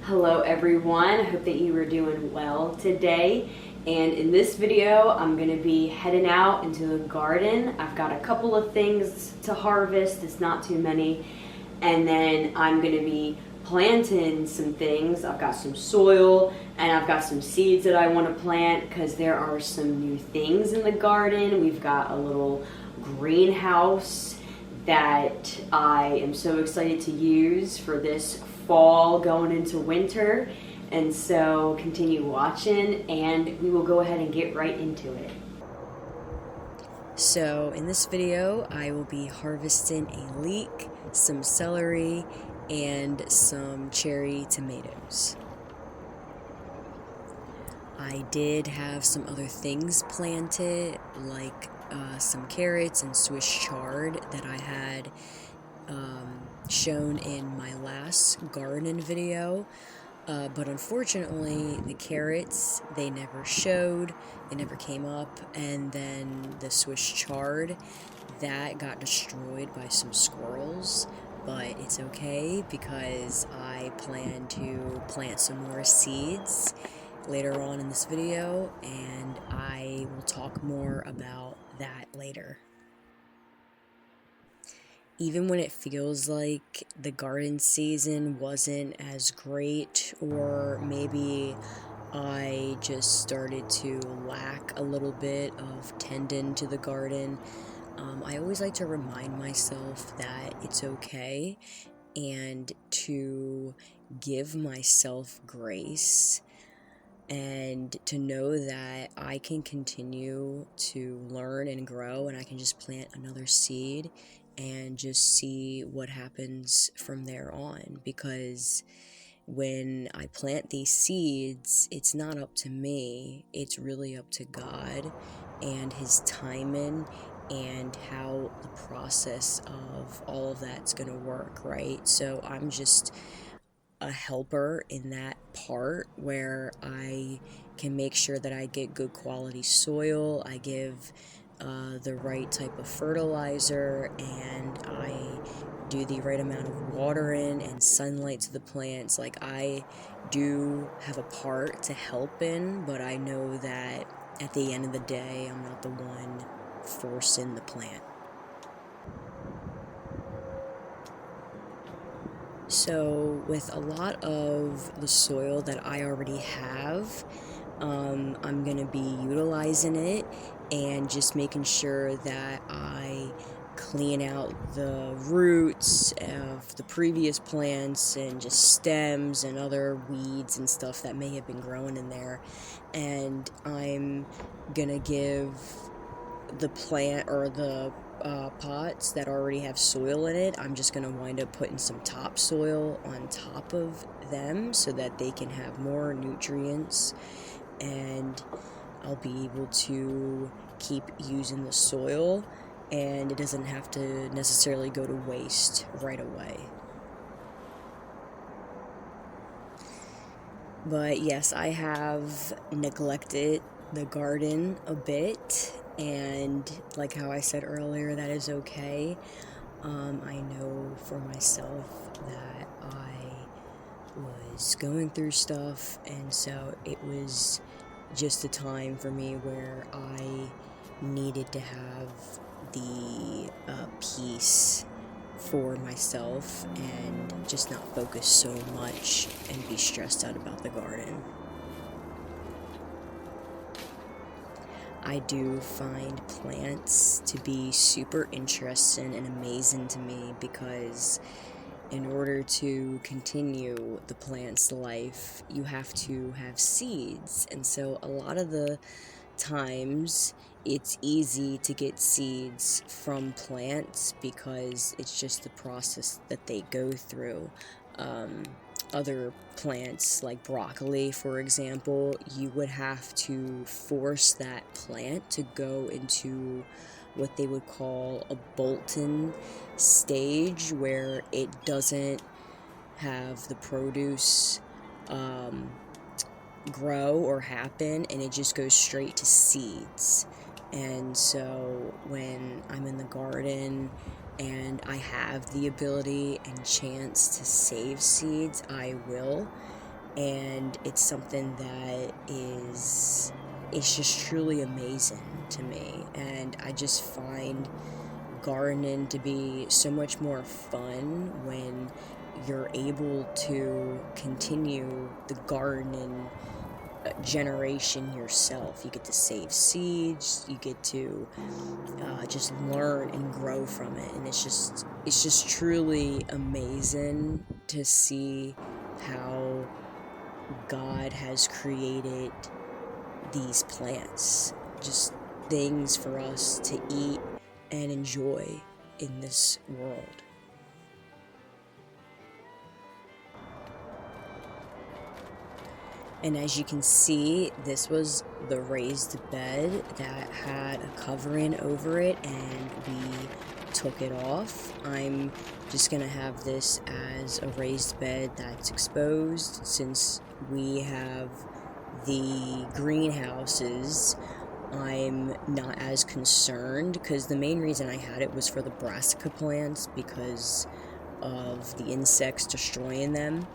Hello everyone, I hope that you are doing well today. And in this video, I'm gonna be heading out into the garden. I've got a couple of things to harvest, it's not too many. And then I'm gonna be planting some things. I've got some soil and I've got some seeds that I wanna plant because there are some new things in the garden. We've got a little greenhouse that I am so excited to use for this fall going into winter. And so continue watching and we will go ahead and get right into it. So in this video I will be harvesting a leek, some celery, and some cherry tomatoes. I did have some other things planted, like some carrots and Swiss chard that I had shown in my last garden video. But unfortunately, the carrots, they never showed, they never came up, and then the Swiss chard, that got destroyed by some squirrels. But it's okay because I plan to plant some more seeds later on in this video, and I will talk more about that later. Even when it feels like the garden season wasn't as great, or maybe I just started to lack a little bit of tending to the garden, I always like to remind myself that it's okay and to give myself grace and to know that I can continue to learn and grow, and I can just plant another seed and just see what happens from there on. Because when I plant these seeds, it's not up to me, it's really up to God and His timing and how the process of all of that's gonna work, right? So I'm just a helper in that part where I can make sure that I get good quality soil, I give the right type of fertilizer, and I do the right amount of watering and sunlight to the plants. Like, I do have a part to help in, but I know that at the end of the day, I'm not the one forcing the plant. So with a lot of the soil that I already have, I'm going to be utilizing it and just making sure that I clean out the roots of the previous plants and just stems and other weeds and stuff that may have been growing in there. And I'm going to give the plant or the pots that already have soil in it, I'm just going to wind up putting some topsoil on top of them so that they can have more nutrients, and I'll be able to keep using the soil and it doesn't have to necessarily go to waste right away. But yes, I have neglected the garden a bit, and like how I said earlier, that is okay. I know for myself that I was going through stuff, and so it was just a time for me where I needed to have the peace for myself and just not focus so much and be stressed out about the garden. I do find plants to be super interesting and amazing to me because in order to continue the plant's life, you have to have seeds. And so a lot of the times it's easy to get seeds from plants because it's just the process that they go through. Other plants, like broccoli, for example, you would have to force that plant to go into what they would call a bolting stage, where it doesn't have the produce grow or happen, and it just goes straight to seeds. And so when I'm in the garden and I have the ability and chance to save seeds, I will. and it's something that it's just truly amazing to me. And I just find gardening to be so much more fun when you're able to continue the gardening generation yourself. You get to save seeds, you get to just learn and grow from it, and it's just truly amazing to see how God has created these plants, just things for us to eat and enjoy in this world. And as you can see, this was the raised bed that had a covering over it, and we took it off. I'm just gonna have this as a raised bed that's exposed, since we have the greenhouses. I'm not as concerned, because the main reason I had it was for the brassica plants because of the insects destroying them.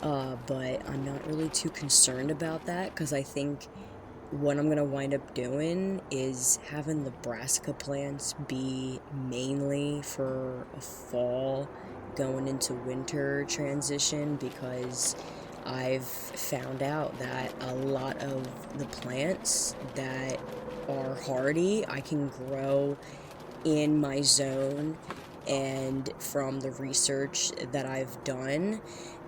But I'm not really too concerned about that, because I think what I'm gonna wind up doing is having the brassica plants be mainly for a fall going into winter transition, because I've found out that a lot of the plants that are hardy I can grow in my zone. And from the research that I've done,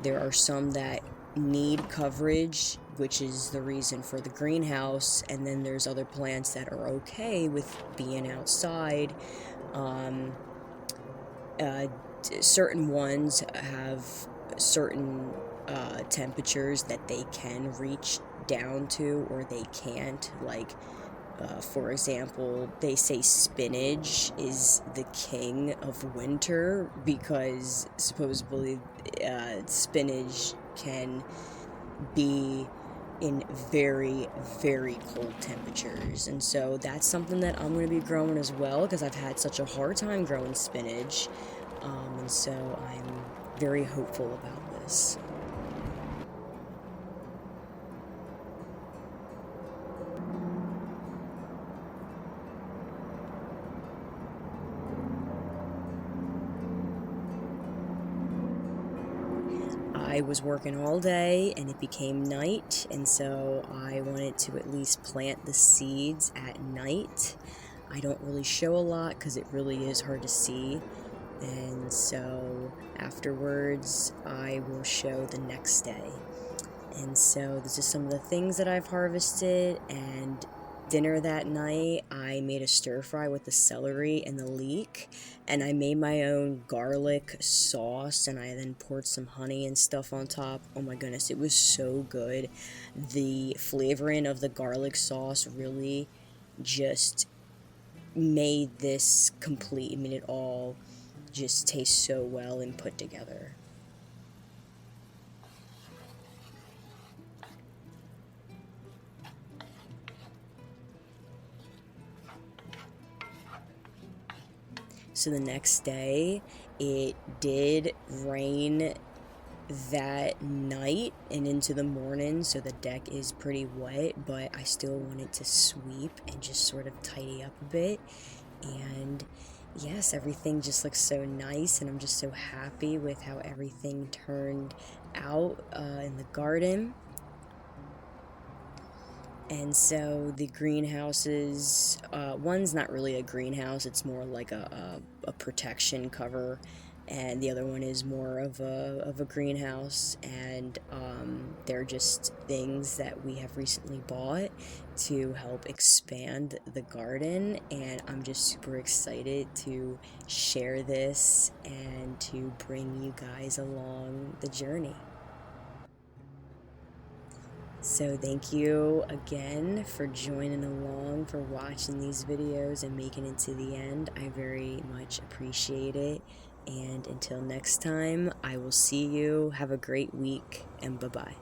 there are some that need coverage, which is the reason for the greenhouse, and then there's other plants that are okay with being outside. Certain ones have certain temperatures that they can reach down to, or they can't. Like, for example, they say spinach is the king of winter because supposedly spinach can be in very, very cold temperatures. And so that's something that I'm going to be growing as well, because I've had such a hard time growing spinach. And so I'm very hopeful about this. I was working all day and it became night, and so I wanted to at least plant the seeds at night. I don't really show a lot because it really is hard to see, and so afterwards I will show the next day. And so this is some of the things that I've harvested. And dinner that night, I made a stir fry with the celery and the leek, and I made my own garlic sauce, and I then poured some honey and stuff on top. Oh my goodness, it was so good. The flavoring of the garlic sauce really just made this complete. I mean, it all just tastes so well and put together. So the next day, it did rain that night and into the morning, so the deck is pretty wet, but I still wanted to sweep and just sort of tidy up a bit. And yes, everything just looks so nice, and I'm just so happy with how everything turned out in the garden. And so the greenhouses, one's not really a greenhouse, it's more like a protection cover, and the other one is more of a greenhouse. And they're just things that we have recently bought to help expand the garden, and I'm just super excited to share this and to bring you guys along the journey. So thank you again for joining along, for watching these videos and making it to the end. I very much appreciate it. And until next time, I will see you. Have a great week, and bye-bye.